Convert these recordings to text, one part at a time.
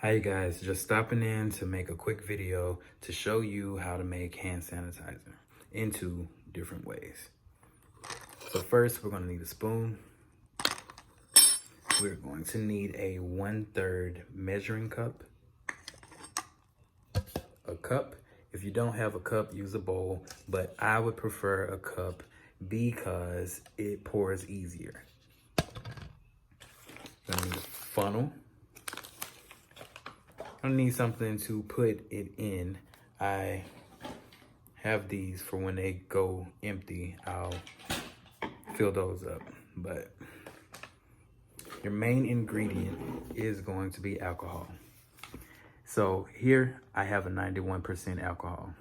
Hi guys, just stopping in to make a quick video to show you how to make hand sanitizer in two different ways. So first, we're going to need a spoon. We're going to need a 1/3 measuring cup. A cup. If you don't have a cup, use a bowl, but I would prefer a cup because it pours easier. Then need a funnel. I need something to put it in. I have these for when they go empty. I'll fill those up. But your main ingredient is going to be alcohol. So here I have a 91% alcohol.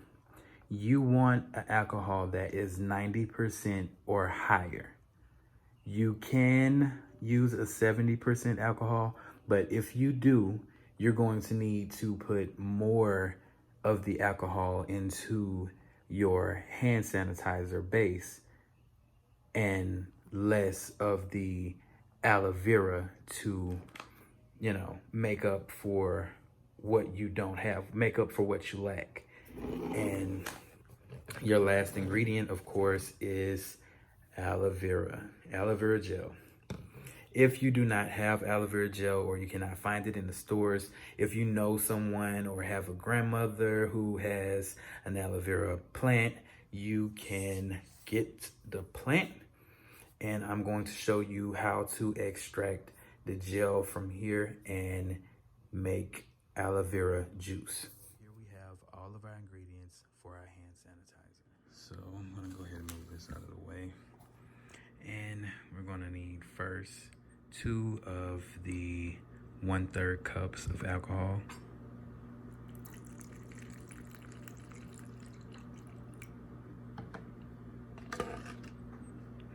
You want an alcohol that is 90% or higher. You can use a 70% alcohol, but if you do, you're going to need to put more of the alcohol into your hand sanitizer base and less of the aloe vera to, make up for what you don't have, make up for what you lack. And your last ingredient, of course, is aloe vera gel. If you do not have aloe vera gel or you cannot find it in the stores, if you know someone or have a grandmother who has an aloe vera plant, you can get the plant. And I'm going to show you how to extract the gel from here and make aloe vera juice. Here we have all of our ingredients for our hand sanitizer. So I'm gonna go ahead and move this out of the way. And we're gonna need first 2 of the 1/3 cups of alcohol.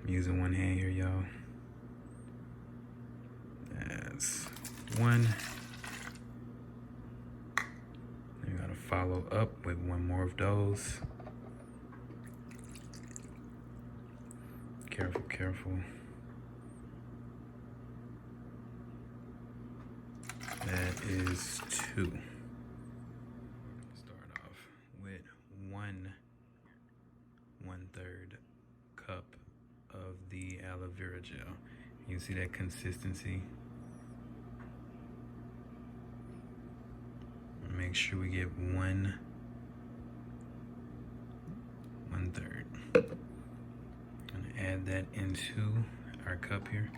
I'm using one hand here, y'all. That's 1. You gotta follow up with 1 more of those. Careful, careful. That is 2. Start off with 1/3 cup of the aloe vera gel. You see that consistency? Make sure we get 1/3. Gonna add that into our cup here.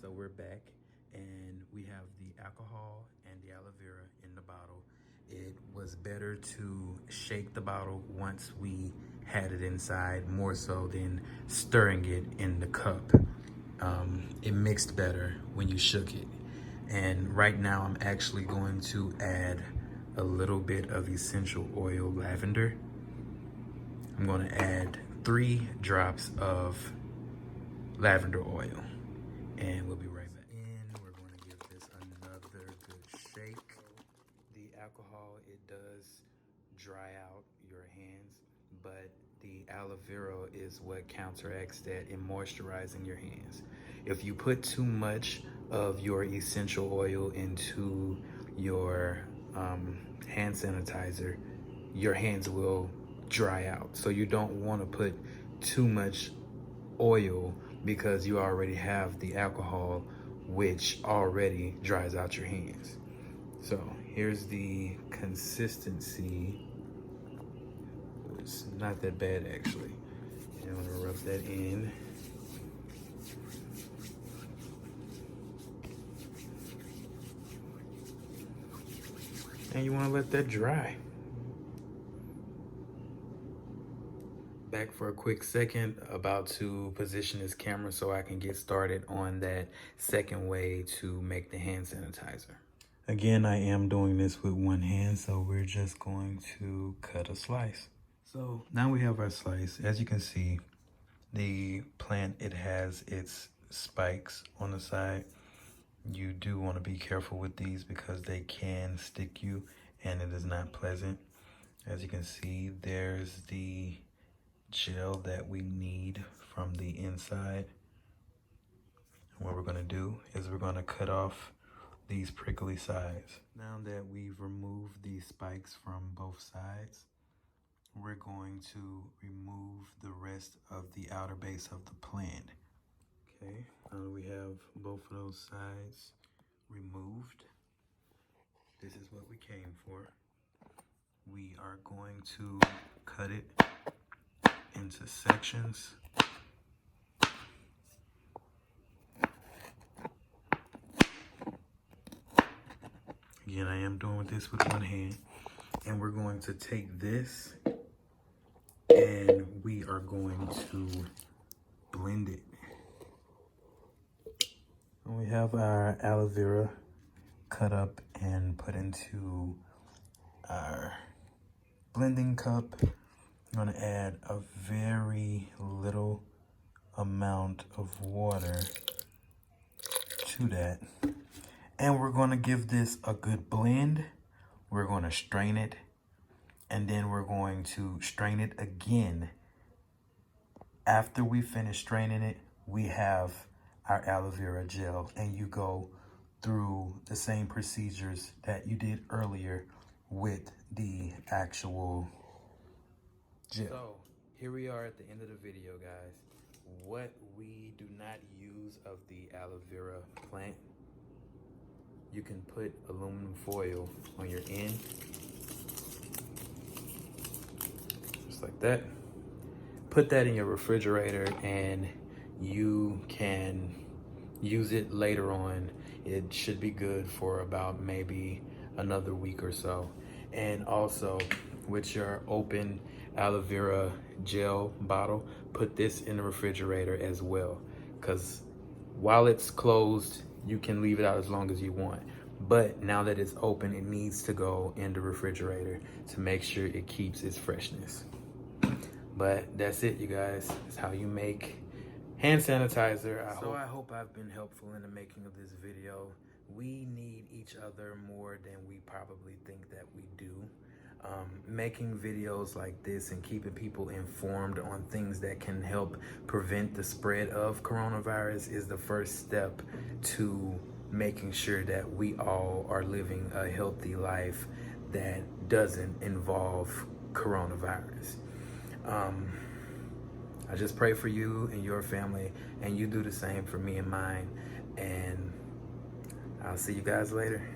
So we're back and we have the alcohol and the aloe vera in the bottle. It was better to shake the bottle once we had it inside, more so than stirring it in the cup. It mixed better when you shook it. And right now I'm actually going to add a little bit of essential oil lavender. I'm going to add 3 drops of lavender oil. And we'll be right back. And we're going to give this another good shake. The alcohol, it does dry out your hands, but the aloe vera is what counteracts that in moisturizing your hands. If you put too much of your essential oil into your hand sanitizer, your hands will dry out. So you don't want to put too much oil because you already have the alcohol, which already dries out your hands. So here's the consistency. It's not that bad actually. And I'm gonna rub that in. And you wanna let that dry. Back for a quick second, about to position this camera so I can get started on that second way to make the hand sanitizer. Again, I am doing this with one hand, so we're just going to cut a slice. So now we have our slice. As you can see, the plant, it has its spikes on the side. You do want to be careful with these because they can stick you and it is not pleasant. As you can see, there's the gel that we need from the inside. And what we're gonna do is we're gonna cut off these prickly sides. Now that we've removed these spikes from both sides, we're going to remove the rest of the outer base of the plant. Okay, now that we have both of those sides removed, this is what we came for. We are going to cut it into sections. Again, I am doing this with one hand. And we're going to take this and we are going to blend it. And we have our aloe vera cut up and put into our blending cup. I'm gonna add a very little amount of water to that. And we're gonna give this a good blend. We're gonna strain it, and then we're going to strain it again. After we finish straining it, we have our aloe vera gel, and you go through the same procedures that you did earlier with the actual gel. So here we are at the end of the video, guys. What we do not use of the aloe vera plant, you can put aluminum foil on your end, just like that. Put that in your refrigerator and you can use it later on. It should be good for about maybe another week or so. And also with your open aloe vera gel bottle, put this in the refrigerator as well, because while it's closed, you can leave it out as long as you want. But now that it's open, it needs to go in the refrigerator to make sure it keeps its freshness. But that's it, you guys. It's how you make hand sanitizer. I hope I've been helpful in the making of this video. We need each other more than we probably think that we do. Making videos like this and keeping people informed on things that can help prevent the spread of coronavirus is the first step to making sure that we all are living a healthy life that doesn't involve coronavirus. I just pray for you and your family, and you do the same for me and mine. And I'll see you guys later.